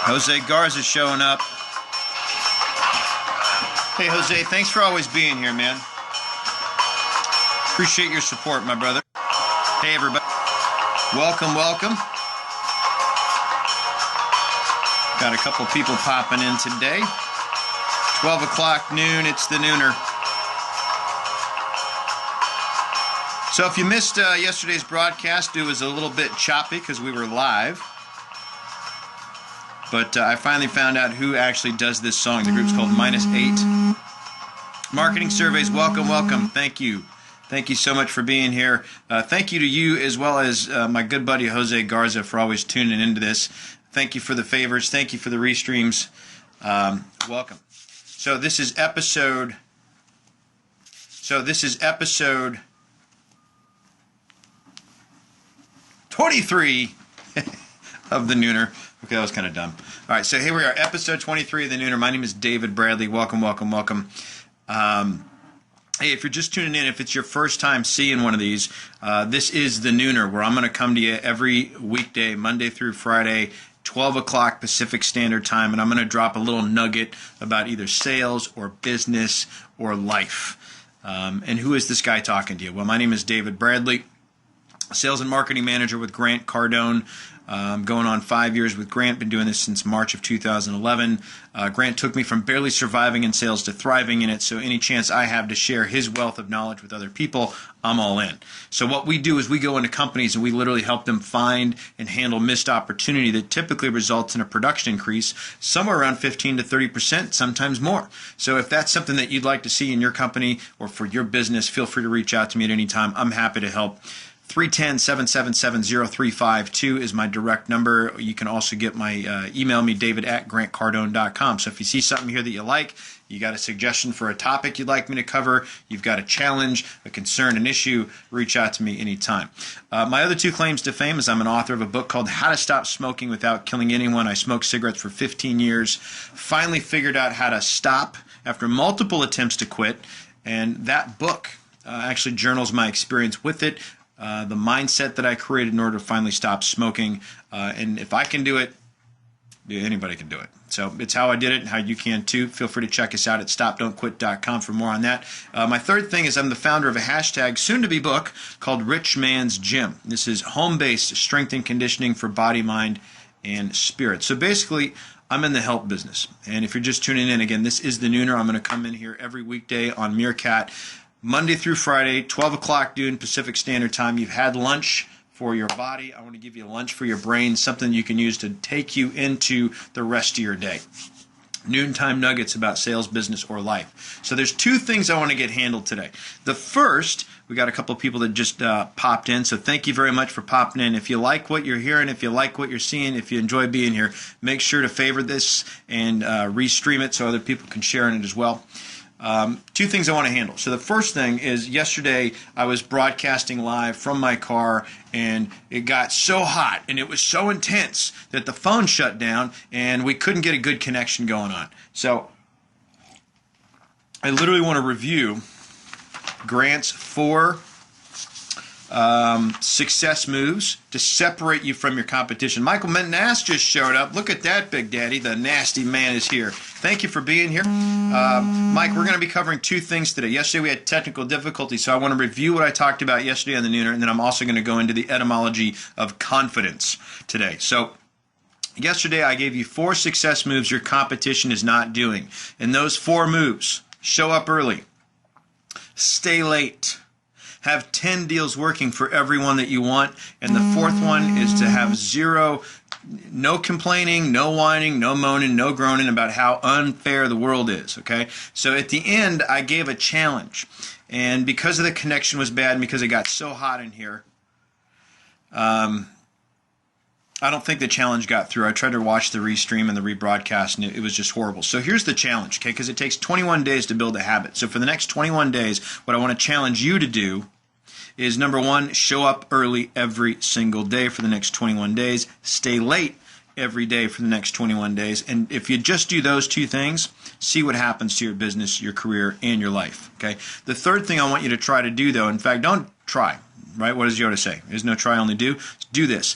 Jose Garza showing up. Hey, Jose, thanks for always being here, man. Appreciate your support, my brother. Hey, everybody. Welcome, welcome. Got a couple people popping in today. 12 o'clock noon, it's the Nooner. So if you missed yesterday's broadcast, it was a little bit choppy because we were live. But I finally found out who actually does this song. The group's called -8. Marketing Surveys, welcome, welcome. Thank you. Thank you so much for being here. Thank you to you as well as my good buddy Jose Garza for always tuning into this. Thank you for the favors. Thank you for the restreams. Welcome. So this is episode 23 of the Nooner. Okay, that was kind of dumb. All right, so here we are, episode 23 of the Nooner. My name is David Bradley. Welcome, welcome, welcome. Hey, if you're just tuning in, if it's your first time seeing one of these, this is the Nooner, where I'm going to come to you every weekday, Monday through Friday, 12 o'clock Pacific Standard Time, and I'm going to drop a little nugget about either sales or business or life. And who is this guy talking to you? Well, my name is David Bradley, sales and marketing manager with Grant Cardone. Going on 5 years with Grant, been doing this since March of 2011. Grant took me from barely surviving in sales to thriving in it, so any chance I have to share his wealth of knowledge with other people, I'm all in. So what we do is we go into companies and we literally help them find and handle missed opportunity that typically results in a production increase somewhere around 15 to 30%, sometimes more. So if that's something that you'd like to see in your company or for your business, feel free to reach out to me at any time. I'm happy to help. 310-777-0352 is my direct number. You can also get my email me, david@grantcardone.com. So if you see something here that you like, you got a suggestion for a topic you'd like me to cover, you've got a challenge, a concern, an issue, reach out to me anytime. My other two claims to fame is I'm an author of a book called How to Stop Smoking Without Killing Anyone. I smoked cigarettes for 15 years, finally figured out how to stop after multiple attempts to quit, and that book actually journals my experience with it, the mindset that I created in order to finally stop smoking. And if I can do it, anybody can do it. So it's how I did it and how you can too. Feel free to check us out at stopdon'tquit.com for more on that. My third thing is I'm the founder of a hashtag soon-to-be book called Richmans Gym. This is home-based strength and conditioning for body, mind, and spirit. So basically, I'm in the help business. And if you're just tuning in, again, this is the Nooner. I'm going to come in here every weekday on Meerkat, Monday through Friday, 12 o'clock noon Pacific Standard Time. You've had lunch for your body. I want to give you lunch for your brain, something you can use to take you into the rest of your day. Noontime nuggets about sales, business, or life. So there's two things I want to get handled today. The first, we got a couple of people that just popped in, so thank you very much for popping in. If you like what you're hearing, if you like what you're seeing, if you enjoy being here, make sure to favor this and restream it so other people can share in it as well. Two things I want to handle. So the first thing is yesterday I was broadcasting live from my car and it got so hot and it was so intense that the phone shut down and we couldn't get a good connection going on. So I literally want to review Grant's 4 success moves to separate you from your competition. Michael Nass just showed up. Look at that, Big Daddy. The nasty man is here. Thank you for being here. Mike, we're going to be covering two things today. Yesterday we had technical difficulties, so I want to review what I talked about yesterday on the Nooner, and then I'm also going to go into the etymology of confidence today. So yesterday I gave you 4 success moves your competition is not doing. And those 4 moves: show up early, stay late, have 10 deals working for everyone that you want, and the 4th one is to have no complaining, no whining, no moaning, no groaning about how unfair the world is, okay? So at the end, I gave a challenge, and because of the connection was bad and because it got so hot in here, I don't think the challenge got through. I tried to watch the restream and the rebroadcast, and it was just horrible. So here's the challenge, okay, because it takes 21 days to build a habit. So for the next 21 days, what I want to challenge you to do is number one, show up early every single day for the next 21 days. Stay late every day for the next 21 days. And if you just do those two things, see what happens to your business, your career, and your life. Okay. The third thing I want you to try to do, though, in fact, don't try, right? What does Yoda say? There's no try, only do. Do this.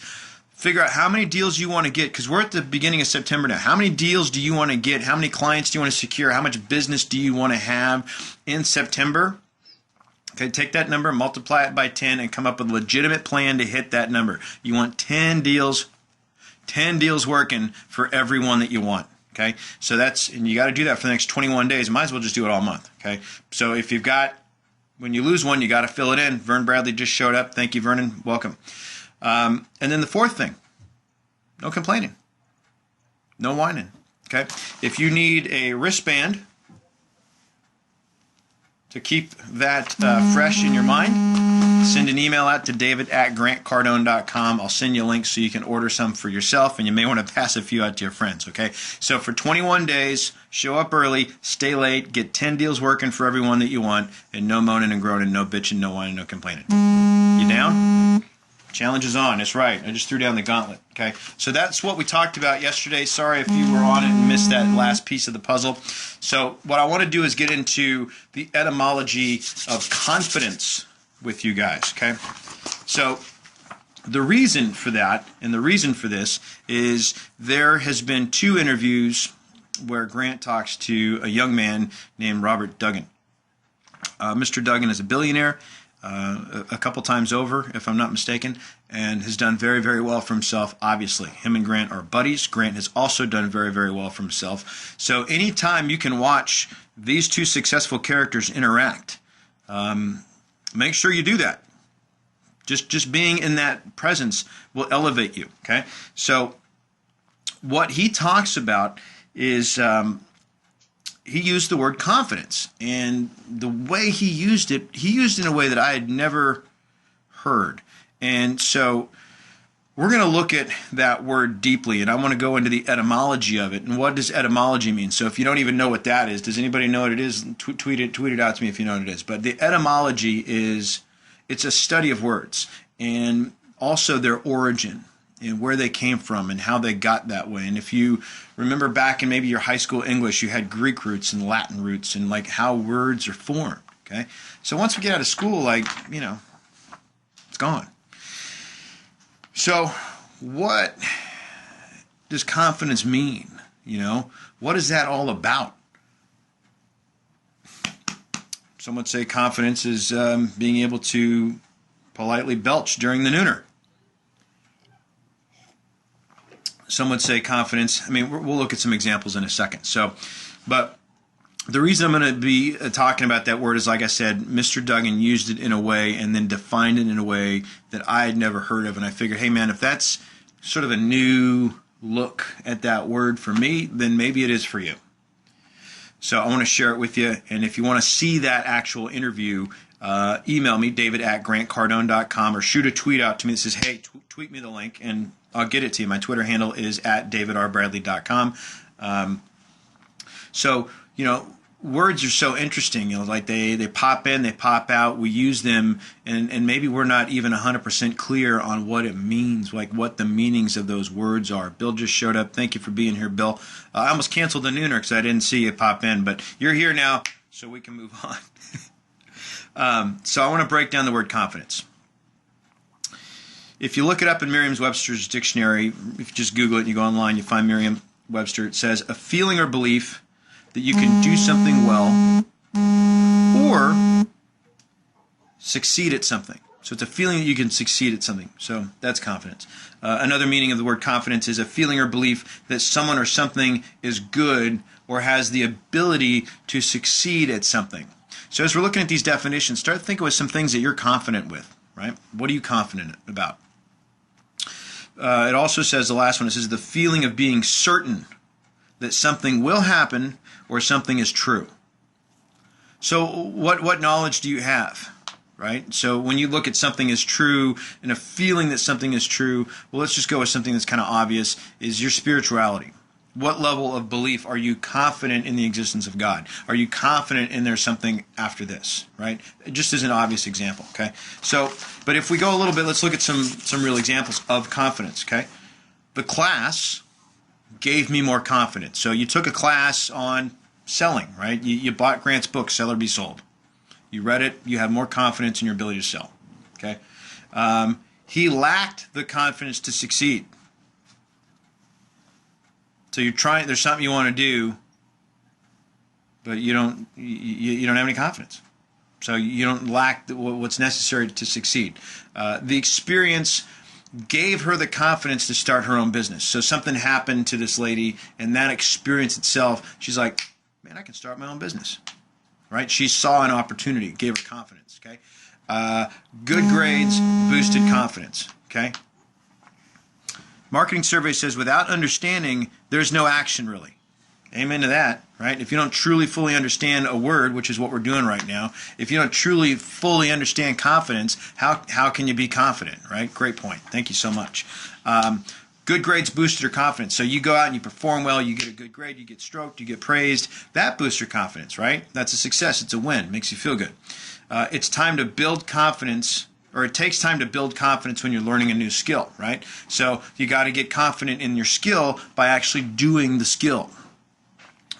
Figure out how many deals you want to get, because we're at the beginning of September now. How many deals do you want to get? How many clients do you want to secure? How much business do you want to have in September? Okay, take that number, multiply it by 10, and come up with a legitimate plan to hit that number. You want 10 deals working for everyone that you want. Okay, so and you got to do that for the next 21 days. Might as well just do it all month. Okay, so if you've got, when you lose one, you got to fill it in. Vern Bradley just showed up. Thank you, Vernon. Welcome. And then the fourth thing, no complaining, no whining. Okay, if you need a wristband to keep that fresh in your mind, send an email out to david@grantcardone.com. I'll send you a link so you can order some for yourself, and you may want to pass a few out to your friends, okay? So for 21 days, show up early, stay late, get 10 deals working for everyone that you want, and no moaning and groaning, no bitching, no whining, no complaining. You down? Challenge is on. That's right. I just threw down the gauntlet. Okay, so that's what we talked about yesterday. Sorry if you were on it and missed that last piece of the puzzle. So what I want to do is get into the etymology of confidence with you guys. Okay, so the reason for that and the reason for this is there has been 2 interviews where Grant talks to a young man named Robert Duggan. Mr. Duggan is a billionaire. A couple times over, if I'm not mistaken, and has done very, very well for himself, obviously. Him and Grant are buddies. Grant has also done very, very well for himself. So anytime you can watch these 2 successful characters interact, make sure you do that. Just being in that presence will elevate you, okay? So what he talks about is he used the word confidence, and the way he used it in a way that I had never heard. And so we're going to look at that word deeply, and I want to go into the etymology of it. And what does etymology mean? So if you don't even know what that is, does anybody know what it is? Tweet it out to me if you know what it is. But the etymology it's a study of words, and also their origin, and where they came from and how they got that way. And if you remember back in maybe your high school English, you had Greek roots and Latin roots and like how words are formed, okay? So once we get out of school, it's gone. So what does confidence mean? What is that all about? Some would say confidence is being able to politely belch during the nooner. Some would say confidence. I mean, we'll look at some examples in a second. But the reason I'm going to be talking about that word is, like I said, Mr. Duggan used it in a way and then defined it in a way that I had never heard of. And I figured, hey, man, if that's sort of a new look at that word for me, then maybe it is for you. So I want to share it with you. And if you want to see that actual interview, email me, david@grantcardone.com, or shoot a tweet out to me that says, hey, tweet me the link, and I'll get it to you. My Twitter handle is @davidrbradley.com. So, words are so interesting. Like they pop in, they pop out. We use them, and maybe we're not even 100% clear on what it means, like what the meanings of those words are. Bill just showed up. Thank you for being here, Bill. I almost canceled the nooner because I didn't see you pop in, but you're here now, so we can move on. So I want to break down the word confidence. If you look it up in Merriam-Webster's dictionary, if you just Google it and you go online, you find Merriam-Webster, it says a feeling or belief that you can do something well or succeed at something. So it's a feeling that you can succeed at something. So that's confidence. Another meaning of the word confidence is a feeling or belief that someone or something is good or has the ability to succeed at something. So as we're looking at these definitions, start thinking with some things that you're confident with, right? What are you confident about? It also says, the last one, it says the feeling of being certain that something will happen or something is true. So what knowledge do you have, right? So when you look at something as true and a feeling that something is true, well, let's just go with something that's kind of obvious, is your spirituality. What level of belief are you confident in the existence of God? Are you confident in there's something after this, right? Just as an obvious example, okay? So, but if we go a little bit, let's look at some real examples of confidence, okay? The class gave me more confidence. So you took a class on selling, right? You bought Grant's book, Sell or Be Sold. You read it, you have more confidence in your ability to sell, okay? He lacked the confidence to succeed. So you're trying. There's something you want to do, but you don't have any confidence. So you don't lack what's necessary to succeed. The experience gave her the confidence to start her own business. So something happened to this lady, and that experience itself, she's like, man, I can start my own business. Right? She saw an opportunity. It gave her confidence. Okay. Good grades boosted confidence. Okay. Marketing survey says without understanding, there's no action really. Amen to that, right? If you don't truly fully understand a word, which is what we're doing right now, if you don't truly fully understand confidence, how can you be confident, right? Great point. Thank you so much. Good grades boosted your confidence. So you go out and you perform well, you get a good grade, you get stroked, you get praised. That boosts your confidence, right? That's a success. It's a win. Makes you feel good. It's time to build confidence. Or it takes time to build confidence when you're learning a new skill, right? So you got to get confident in your skill by actually doing the skill,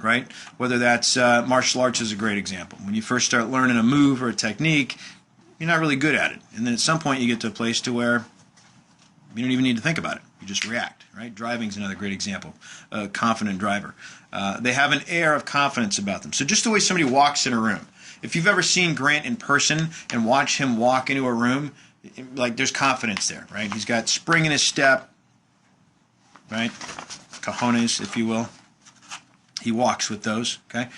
right? Whether that's martial arts is a great example. When you first start learning a move or a technique, you're not really good at it. And then at some point you get to a place to where you don't even need to think about it. You just react, right? Driving is another great example. A confident driver. They have an air of confidence about them. So just the way somebody walks in a room. If you've ever seen Grant in person and watch him walk into a room, like there's confidence there, right? He's got spring in his step, right? Cojones, if you will. He walks with those, okay?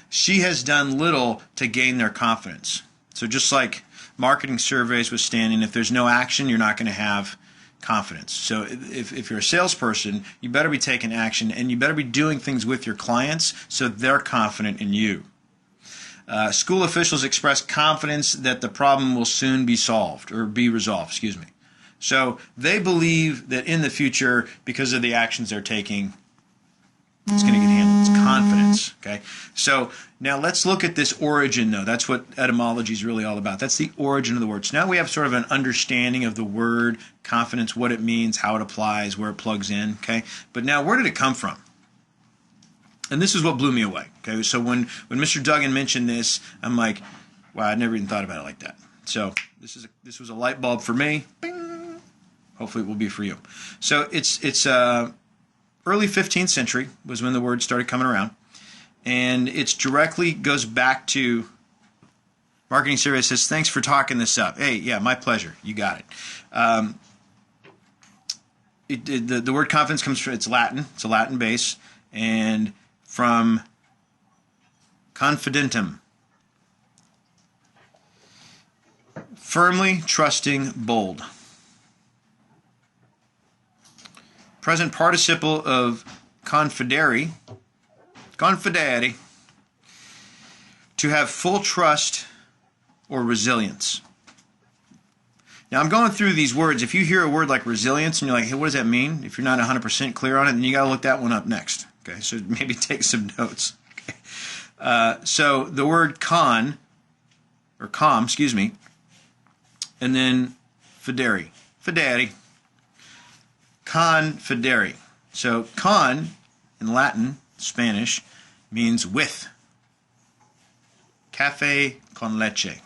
She has done little to gain their confidence. So just like marketing surveys with standing, if there's no action, you're not going to have confidence. So if you're a salesperson, you better be taking action and you better be doing things with your clients so they're confident in you. School officials express confidence that the problem will soon be solved or be resolved, excuse me. So they believe that in the future, because of the actions they're taking, it's going to get handled. It's confidence, okay? So now let's look at this origin, though. That's what etymology is really all about. That's the origin of the word. So now we have sort of an understanding of the word confidence, what it means, how it applies, where it plugs in, okay? But now where did it come from? And this is what blew me away. Okay, so when Mr. Duggan mentioned this, I'm like, wow, I never even thought about it like that. So this was a light bulb for me. Bing. Hopefully it will be for you. So it's early 15th century was when the word started coming around, and it directly goes back to marketing survey. Says thanks for talking this up. Hey, yeah, my pleasure. You got it. The word confidence comes from it's Latin. It's a Latin base, and from confidentum, firmly trusting, bold. Present participle of confidere, to have full trust or resilience. Now I'm going through these words. If you hear a word like resilience and you're like, hey, what does that mean? If you're not 100% clear on it, then you got to look that one up next. Okay, so maybe take some notes. Okay. So the word calm, and then fidere. Confidere. So con in Latin, Spanish, means with. Cafe con leche.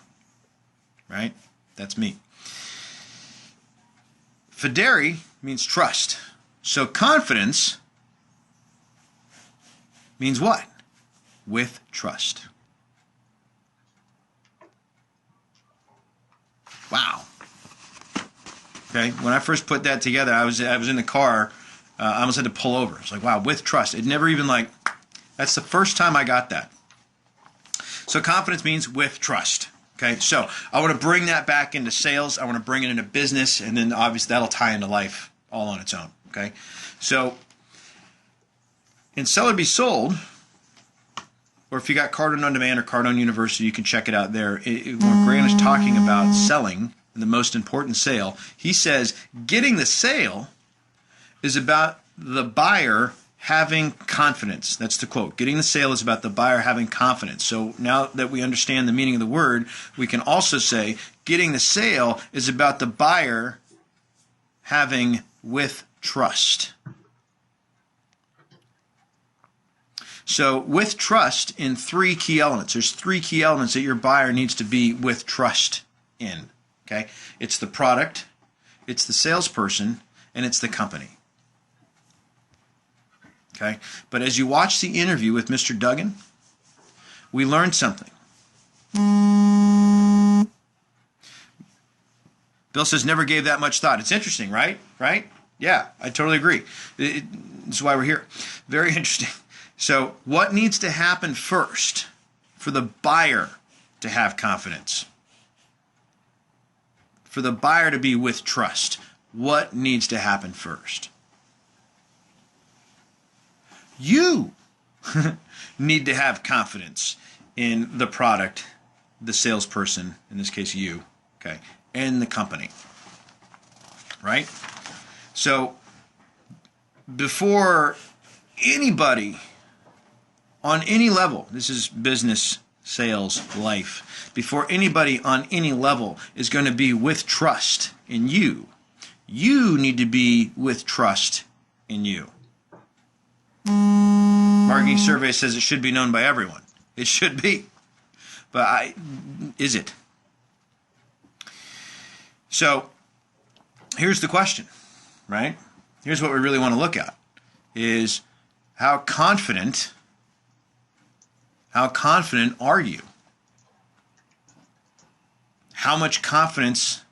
Right? That's me. Fidere means trust. So confidence means what? With trust. Wow. Okay, when I first put that together, I was in the car. I almost had to pull over. It's like, wow, with trust. It never even that's the first time I got that. So confidence means with trust. Okay, so I want to bring that back into sales. I want to bring it into business, and then obviously that'll tie into life all on its own. Okay, so in Sell or Be Sold, or if you got Cardone On Demand or Cardone University, you can check it out there. When Grant is talking about selling, the most important sale, he says getting the sale is about the buyer having confidence. That's the quote. Getting the sale is about the buyer having confidence. So now that we understand the meaning of the word, we can also say getting the sale is about the buyer having with trust. So with trust in three key elements. There's three key elements that your buyer needs to be with trust in. Okay? It's the product, it's the salesperson, and it's the company. Okay? But as you watch the interview with Mr. Duggan, we learned something. Bill says never gave that much thought. It's interesting, right? Right? Yeah, I totally agree. That's why we're here. Very interesting. So what needs to happen first for the buyer to have confidence? For the buyer to be with trust, what needs to happen first? You need to have confidence in the product, the salesperson, in this case you, okay, and the company, right? So before anybody on any level, this is business, sales, life, before anybody on any level is going to be with trust in you, you need to be with trust in you. Marketing survey says it should be known by everyone. It should be. But is it? So here's the question, right? Here's what we really want to look at is how confident are you? How much confidence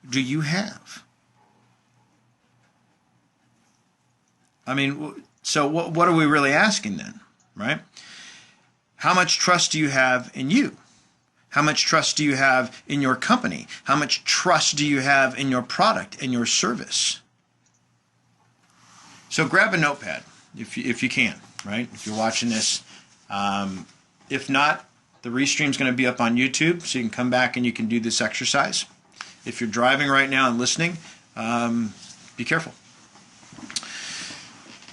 do you have? I mean, so what are we really asking then, right? How much trust do you have in you? How much trust do you have in your company? How much trust do you have in your product and your service? So grab a notepad if you can, right? If you're watching this. If not, the restream is going to be up on YouTube, so you can come back and you can do this exercise. If you're driving right now and listening, be careful.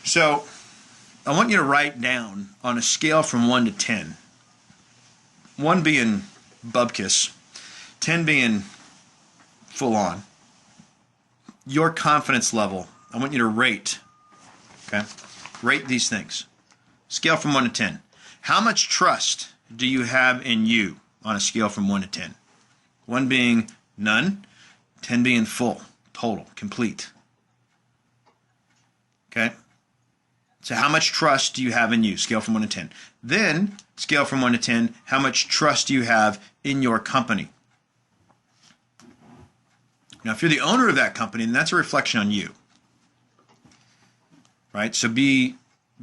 So I want you to write down on a scale from 1 to 10, 1 being bubkiss, 10 being full on, your confidence level. I want you to rate, okay? Rate these things. Scale from 1 to 10. How much trust do you have in you on a scale from 1 to 10? 1 being none, 10 being full, total, complete. Okay? So how much trust do you have in you? Scale from 1 to 10. Then, scale from 1 to 10, how much trust do you have in your company? Now, if you're the owner of that company, then that's a reflection on you. Right? So be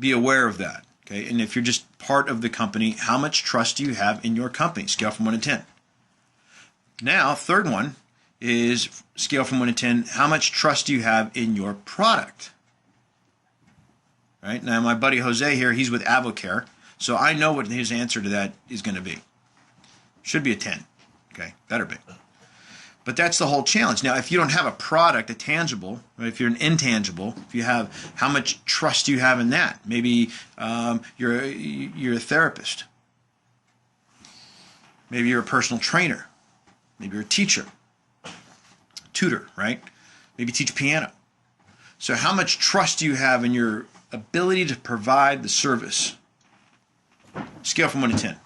aware of that. Okay? And if you're just part of the company, how much trust do you have in your company? Scale from 1 to 10. Now, third one is scale from 1 to 10, how much trust do you have in your product? Right? Now, my buddy Jose here, he's with Avocare, so I know what his answer to that is going to be. Should be a 10. Okay? Better be. But that's the whole challenge. Now, if you don't have a product, a tangible, right, if you're an intangible, if you have, how much trust do you have in that? Maybe you're a therapist. Maybe you're a personal trainer. Maybe you're a teacher, tutor, right? Maybe you teach piano. So how much trust do you have in your ability to provide the service? Scale from 1 to 10.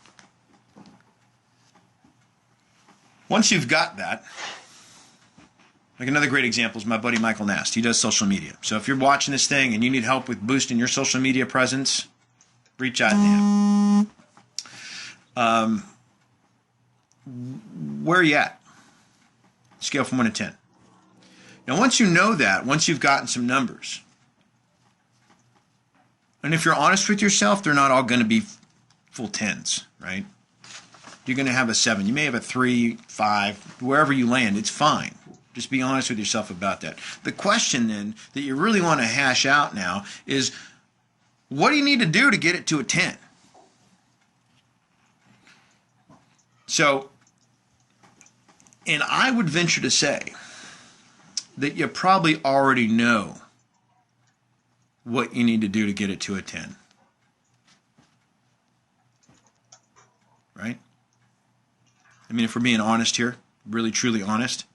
Once you've got that, like another great example is my buddy Michael Nast. He does social media. So if you're watching this thing and you need help with boosting your social media presence, reach out to him. Where are you at? Scale from 1 to 10. Now once you know that, once you've gotten some numbers, and if you're honest with yourself, they're not all going to be full 10s, right? You're going to have a 7. You may have a 3, 5, wherever you land. It's fine. Just be honest with yourself about that. The question then that you really want to hash out now is, what do you need to do to get it to a 10? So, and I would venture to say that you probably already know what you need to do to get it to a 10. Right? I mean, if we're being honest here, really truly honest,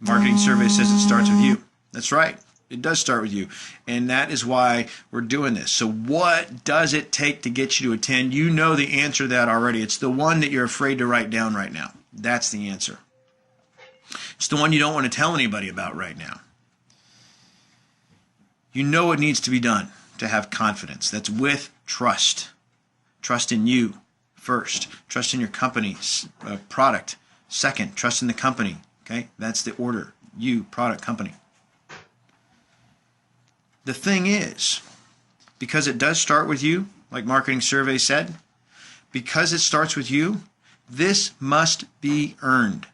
marketing survey says it starts with you. That's right. It does start with you. And that is why we're doing this. So what does it take to get you to a 10? You know the answer to that already. It's the one that you're afraid to write down right now. That's the answer. It's the one you don't want to tell anybody about right now. You know what needs to be done to have confidence. That's with trust. Trust in you first. Trust in your company's product. Second, trust in the company. Okay, that's the order. You, product, company. The thing is, because it does start with you, like Marketing Survey said, because it starts with you, this must be earned.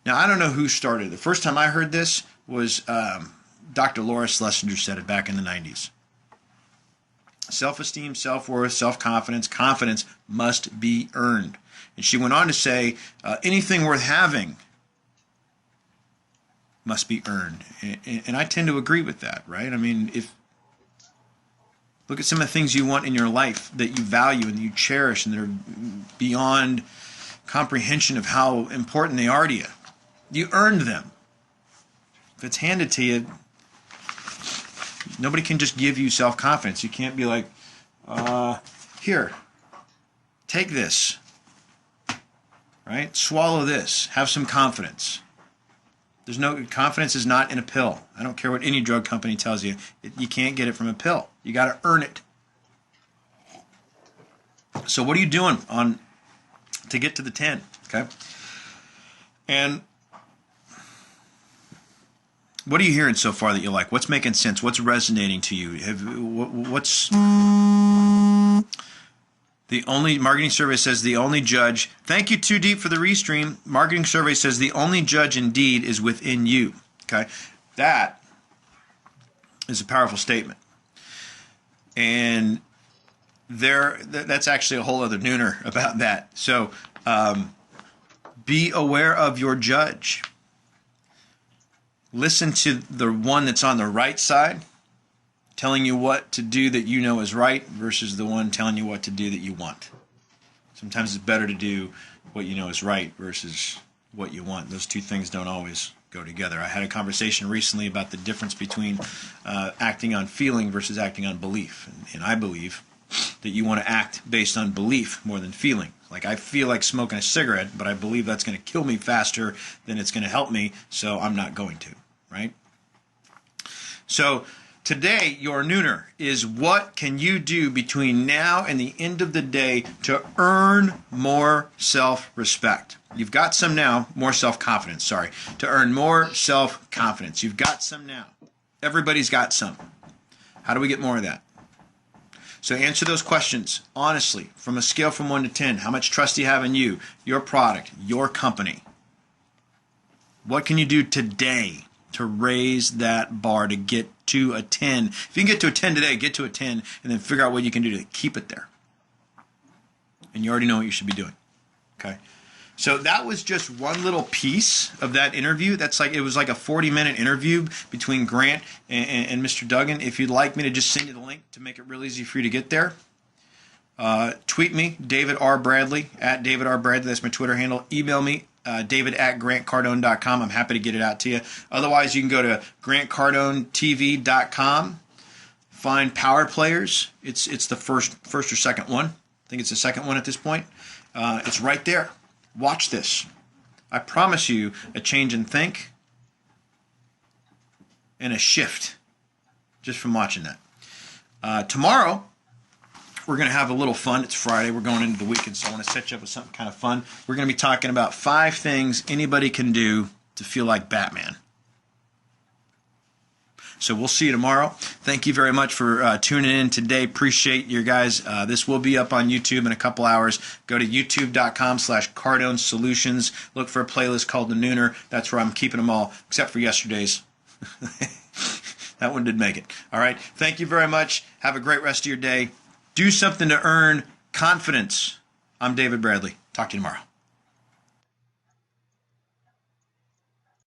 Now, I don't know who started it. The first time I heard this was Dr. Laura Schlesinger said it back in the 90s. Self-esteem, self-worth, self-confidence, confidence must be earned. And she went on to say, anything worth having must be earned. And I tend to agree with that, right? I mean, look at some of the things you want in your life that you value and that you cherish and that are beyond comprehension of how important they are to you. You earned them. If it's handed to you, nobody can just give you self-confidence. You can't be like, here, take this, right? Swallow this. Have some confidence. Confidence is not in a pill. I don't care what any drug company tells you. You can't get it from a pill. You got to earn it. So what are you doing to get to the 10? Okay. And what are you hearing so far that you like? What's making sense? What's resonating to you? What's the only marketing survey says the only judge. Thank you, Too Deep, for the restream. Marketing survey says the only judge indeed is within you. Okay, that is a powerful statement, and that's actually a whole other nooner about that. So be aware of your judge. Listen to the one that's on the right side, telling you what to do that you know is right versus the one telling you what to do that you want. Sometimes it's better to do what you know is right versus what you want. Those two things don't always go together. I had a conversation recently about the difference between acting on feeling versus acting on belief. And I believe that you want to act based on belief more than feeling. Like, I feel like smoking a cigarette, but I believe that's going to kill me faster than it's going to help me, so I'm not going to, right? So today, your nooner is, what can you do between now and the end of the day to earn more self-respect? You've got some now, more self-confidence, sorry. To earn more self-confidence. You've got some now. Everybody's got some. How do we get more of that? So answer those questions honestly, from a scale from 1 to 10. How much trust do you have in you, your product, your company? What can you do today to raise that bar to get to a 10? If you can get to a 10 today, get to a 10, and then figure out what you can do to keep it there. And you already know what you should be doing. Okay? So that was just one little piece of that interview. It was like a 40-minute interview between Grant and Mr. Duggan. If you'd like me to just send you the link to make it real easy for you to get there, tweet me, David R. Bradley, at David R. Bradley. That's my Twitter handle. Email me, david@grantcardone.com. I'm happy to get it out to you. Otherwise, you can go to grantcardonetv.com. Find Power Players. It's the first or second one. I think it's the second one at this point. It's right there. Watch this. I promise you a change in think and a shift just from watching that. Tomorrow, we're going to have a little fun. It's Friday. We're going into the weekend, so I want to set you up with something kind of fun. We're going to be talking about 5 things anybody can do to feel like Batman. So we'll see you tomorrow. Thank you very much for tuning in today. Appreciate you guys. This will be up on YouTube in a couple hours. Go to youtube.com/Cardone Solutions. Look for a playlist called The Nooner. That's where I'm keeping them all, except for yesterday's. That one didn't make it. All right. Thank you very much. Have a great rest of your day. Do something to earn confidence. I'm David Bradley. Talk to you tomorrow.